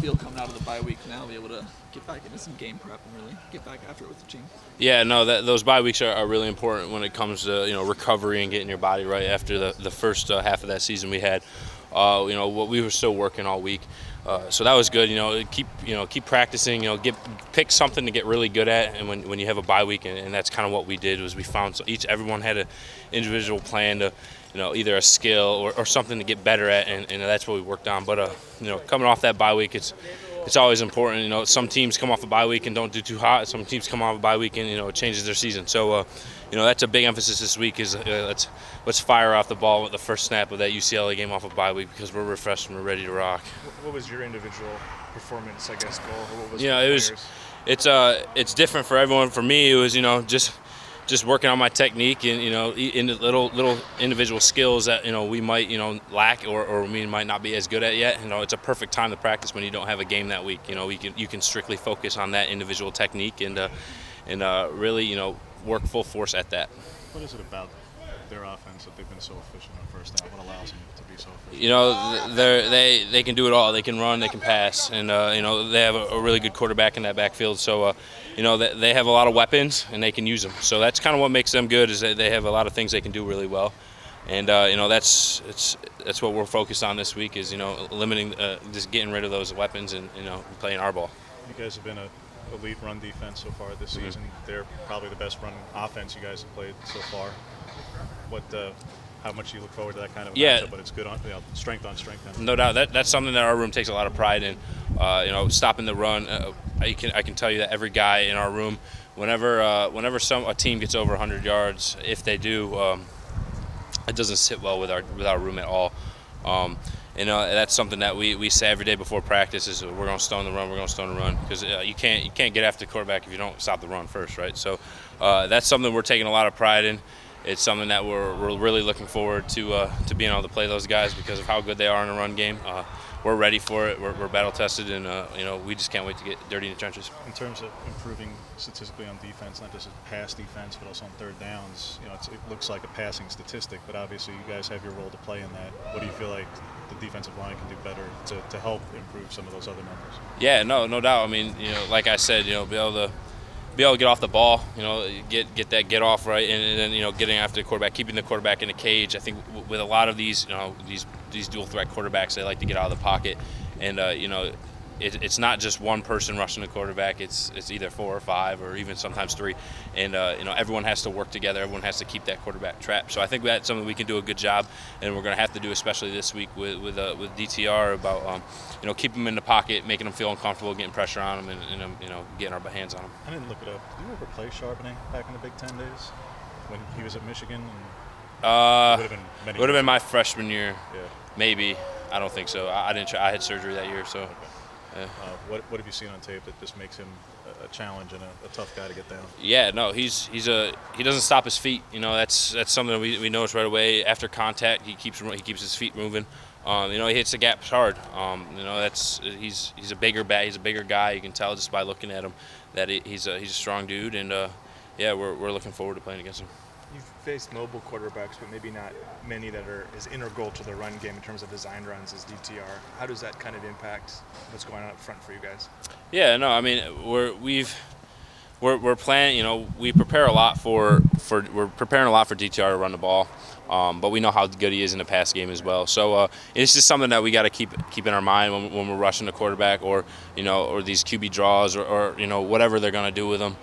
feel coming out of the bye week now, be able to get back into some game prep and really get back after it with the team? Yeah, no, those bye weeks are really important when it comes to recovery and getting your body right after the first half of that season we had. What we were still working all week, so that was good. Keep practicing. Pick something to get really good at, and when you have a bye week, and that's kind of what we did. Was we found everyone had an individual plan to, either a skill or something to get better at, and that's what we worked on. But coming off that bye week, it's always important. Some teams come off a bye week and don't do too hot. Some teams come off a bye week and it changes their season. So that's a big emphasis this week. Is let's fire off the ball with the first snap of that UCLA game off a bye week, because we're refreshed and we're ready to rock. What was your individual performance, I guess, goal? Or what was it's different for everyone. For me, it was just working on my technique and in the little individual skills that we might lack or we might not be as good at yet. It's a perfect time to practice when you don't have a game that week. You can strictly focus on that individual technique and really work full force at that. What is it about their offense that they've been so efficient in the first half? What allows them to be so efficient? They can do it all. They can run, they can pass, and they have a really good quarterback in that backfield. So they have a lot of weapons and they can use them. So that's kind of what makes them good, is that they have a lot of things they can do really well. And that's what we're focused on this week, is limiting, just getting rid of those weapons and playing our ball. You guys have been a elite run defense so far this season. They're probably the best run offense you guys have played so far. How much do you look forward to that kind of matchup? But it's good on strength on strength. No doubt, that's something that our room takes a lot of pride in. Stopping the run. I can tell you that every guy in our room, whenever a team gets over 100 yards, if they do, it doesn't sit well with our room at all. That's something that we say every day before practice, is we're going to stone the run, we're going to stone the run, because you can't get after the quarterback if you don't stop the run first, right? So that's something we're taking a lot of pride in. It's something that we're really looking forward to being able to play those guys because of how good they are in the run game. We're ready for it. We're battle tested, and we just can't wait to get dirty in the trenches. In terms of improving statistically on defense, not just pass defense, but also on third downs, it looks like a passing statistic, but obviously you guys have your role to play in that. What do you feel like the defensive line can do better to help improve some of those other numbers? Yeah, no doubt. I mean, like I said, be able to get off the ball, get that get off right, and then getting after the quarterback, keeping the quarterback in the cage. I think with a lot of these these dual threat quarterbacks, they like to get out of the pocket, and it's not just one person rushing the quarterback. It's either 4 or 5 or even sometimes 3, and everyone has to work together. Everyone has to keep that quarterback trapped. So I think that's something we can do a good job, and we're going to have to do, especially this week with DTR, about keep them in the pocket, making them feel uncomfortable, getting pressure on them, and getting our hands on them. I didn't look it up. Did you ever play Charbonnet back in the Big Ten days when he was at Michigan? Would have been my freshman year. Yeah. Maybe. I don't think so. I didn't. I had surgery that year, so. Okay. What have you seen on tape that just makes him a challenge and a tough guy to get down? Yeah, no, he doesn't stop his feet. That's something we notice right away. After contact, he keeps his feet moving. He hits the gaps hard. He's a bigger bat. He's a bigger guy. You can tell just by looking at him that he's a strong dude, and we're looking forward to playing against him. You've faced mobile quarterbacks, but maybe not many that are as integral to the run game in terms of design runs as DTR. How does that kind of impact what's going on up front for you guys? Yeah, no, I mean we're planning. We prepare a lot we're preparing a lot for DTR to run the ball, but we know how good he is in the pass game as well. So it's just something that we got to keep in our mind when we're rushing the quarterback, or these QB draws, or whatever they're going to do with him.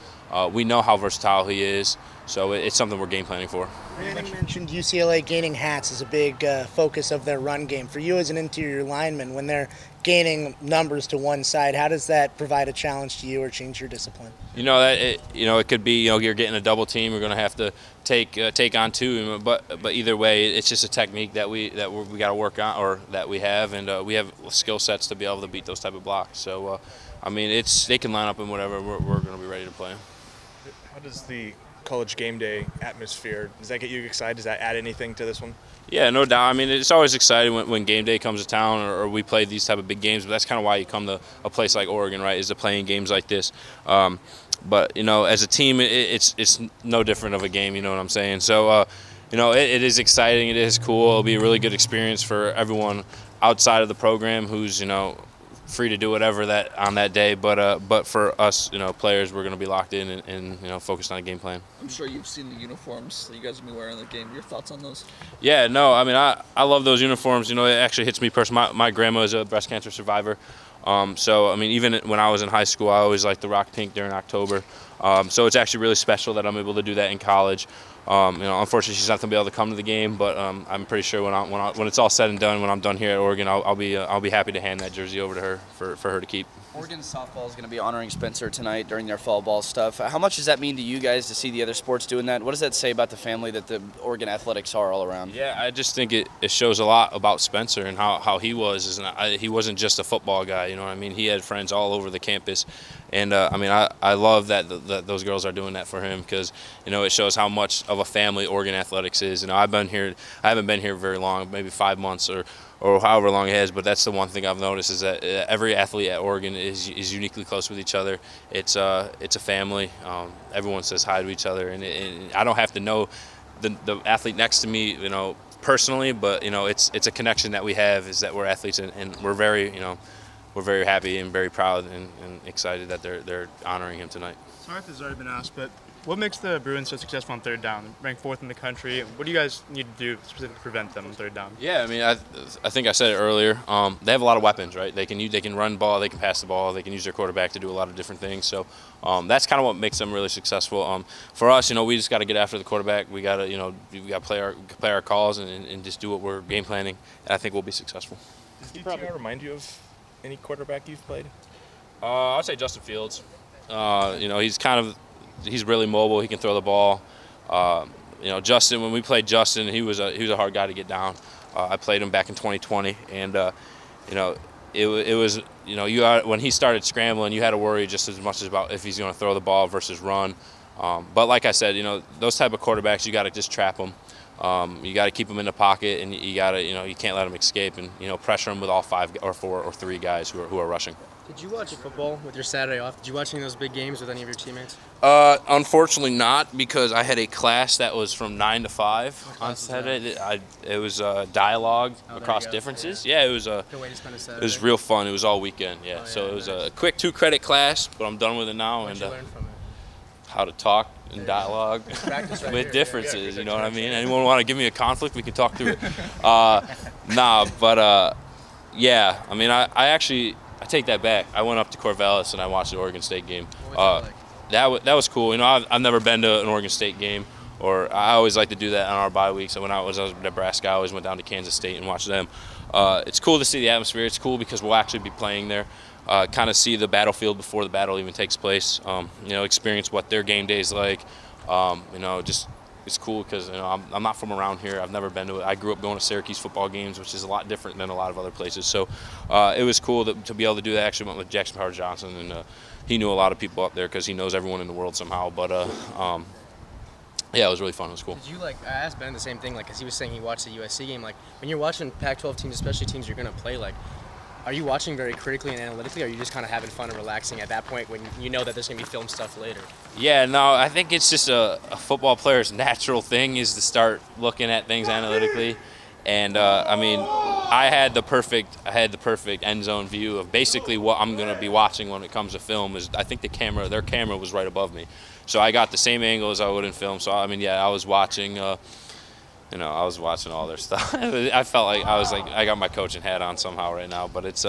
We know how versatile he is, so it's something we're game planning for. You mentioned UCLA gaining hats is a big focus of their run game. For you as an interior lineman, when they're gaining numbers to one side, how does that provide a challenge to you or change your discipline? It could be you're getting a double team. We're going to have to take on 2, but either way, it's just a technique that we got to work on, or that we have, and we have skill sets to be able to beat those type of blocks. So they can line up in whatever. We're going to be ready to play them. How does the college game day atmosphere, does that get you excited? Does that add anything to this one? Yeah, no doubt. I mean, it's always exciting when game day comes to town, or we play these type of big games. But that's kind of why you come to a place like Oregon, right? Is to playing games like this. But as a team, it's no different of a game. You know what I'm saying? So it is exciting. It is cool. It'll be a really good experience for everyone outside of the program who's free to do whatever on that day. But for us, players, we're going to be locked in and focused on a game plan. I'm sure you've seen the uniforms that you guys will be wearing in the game. Your thoughts on those? Yeah, no, I mean, I love those uniforms. It actually hits me personally. My grandma is a breast cancer survivor. So, I mean, even when I was in high school, I always liked the rock pink during October. So it's actually really special that I'm able to do that in college. Unfortunately, she's not going to be able to come to the game, but I'm pretty sure when it's all said and done, when I'm done here at Oregon, I'll be happy to hand that jersey over to her for her to keep. Oregon softball is going to be honoring Spencer tonight during their fall ball stuff. How much does that mean to you guys to see the other sports doing that? What does that say about the family that the Oregon athletics are all around? Yeah, I just think it shows a lot about Spencer and how he was. He wasn't just a football guy, you know what I mean? He had friends all over the campus. And, I love that those girls are doing that for him because, it shows how much of a family Oregon athletics is. I haven't been here very long, maybe 5 months or however long it has, but that's the one thing I've noticed is that every athlete at Oregon is uniquely close with each other. It's a family. Everyone says hi to each other, and I don't have to know the athlete next to me, personally, but it's a connection that we have is that we're athletes and we're very happy and very proud and excited that they're honoring him tonight. Sorry if this has already been asked, but what makes the Bruins so successful on third down? Ranked 4th in the country. What do you guys need to do specifically to prevent them on third down? Yeah, I mean, I think I said it earlier. They have a lot of weapons, right? They can run the ball, they can pass the ball, they can use their quarterback to do a lot of different things. So that's kind of what makes them really successful. For us, we just got to get after the quarterback. We got to play our calls and just do what we're game planning. And I think we'll be successful. Does DTR remind you of any quarterback you've played? I'd say Justin Fields. He's really mobile. He can throw the ball. Justin. When we played Justin, he was a hard guy to get down. I played him back in 2020, and it was when he started scrambling, you had to worry just as much about if he's going to throw the ball versus run. But like I said, those type of quarterbacks, you got to just trap them. You got to keep them in the pocket, and you got to you can't let them escape, and pressure them with all 5 or 4 or 3 guys who are rushing. Did you watch football with your Saturday off? Did you watch any of those big games with any of your teammates? Unfortunately not, because I had a class that was from 9 to 5 on Saturday. It was dialogue across differences. Yeah, it was Good way to spend a Saturday. it was real fun. It was all weekend. Yeah, so it was a quick 2-credit class, but I'm done with it now. What did you learn from it? How to talk in dialogue with differences. You know what I mean? Anyone want to give me a conflict? We can talk through it. Yeah. I mean, I take that back. I went up to Corvallis and I watched the Oregon State game. That was cool. I've never been to an Oregon State game, or I always like to do that on our bye week. So when I was in Nebraska, I always went down to Kansas State and watched them. It's cool to see the atmosphere. It's cool because we'll actually be playing there. Kind of see the battlefield before the battle even takes place. Experience what their game day is like. Just it's cool because I'm not from around here. I've never been to it. I grew up going to Syracuse football games, which is a lot different than a lot of other places. So it was cool to be able to do that. I actually went with Jackson Howard Johnson, and he knew a lot of people up there because he knows everyone in the world somehow. But yeah, it was really fun. It was cool. Did you I asked Ben the same thing, because he was saying he watched the USC game. When you're watching Pac-12 teams, especially teams you're going to play, are you watching very critically and analytically, or are you just kind of having fun and relaxing at that point when you know that there's going to be film stuff later? Yeah, no, I think it's just a football player's natural thing is to start looking at things analytically. And I had the perfect end zone view of basically what I'm going to be watching when it comes to film. I think their camera was right above me, so I got the same angle as I would in film. So I was watching. I was watching all their stuff. I felt like I got my coaching hat on somehow right now. But it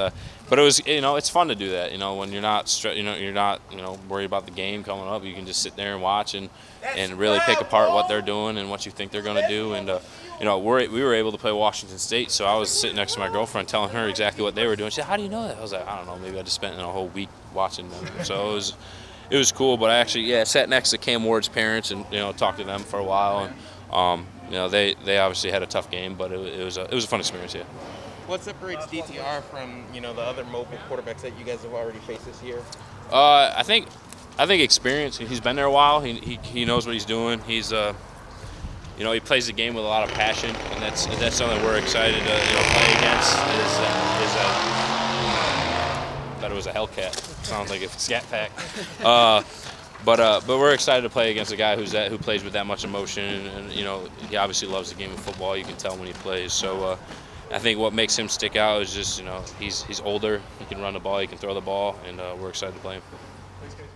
was it's fun to do that. When you're not you're not worried about the game coming up. You can just sit there and watch and really pick apart what they're doing and what you think they're going to do. And we were able to play Washington State, so I was sitting next to my girlfriend telling her exactly what they were doing. She said, "How do you know that?" I was like, "I don't know. Maybe I just spent a whole week watching them." So it was cool. But I actually sat next to Cam Ward's parents and talked to them for a while. And they obviously had a tough game, but it was a fun experience. Yeah. What separates DTR from the other mobile quarterbacks that you guys have already faced this year? I think experience. He's been there a while. He knows what he's doing. He's he plays the game with a lot of passion, and that's something we're excited to play against. I thought it was a Hellcat. Sounds like a Scat Pack. But we're excited to play against a guy who plays with that much emotion, and he obviously loves the game of football. You can tell when he plays. So I think what makes him stick out is just, you know, he's older, he can run the ball, he can throw the ball, and we're excited to play him. Thanks, guys.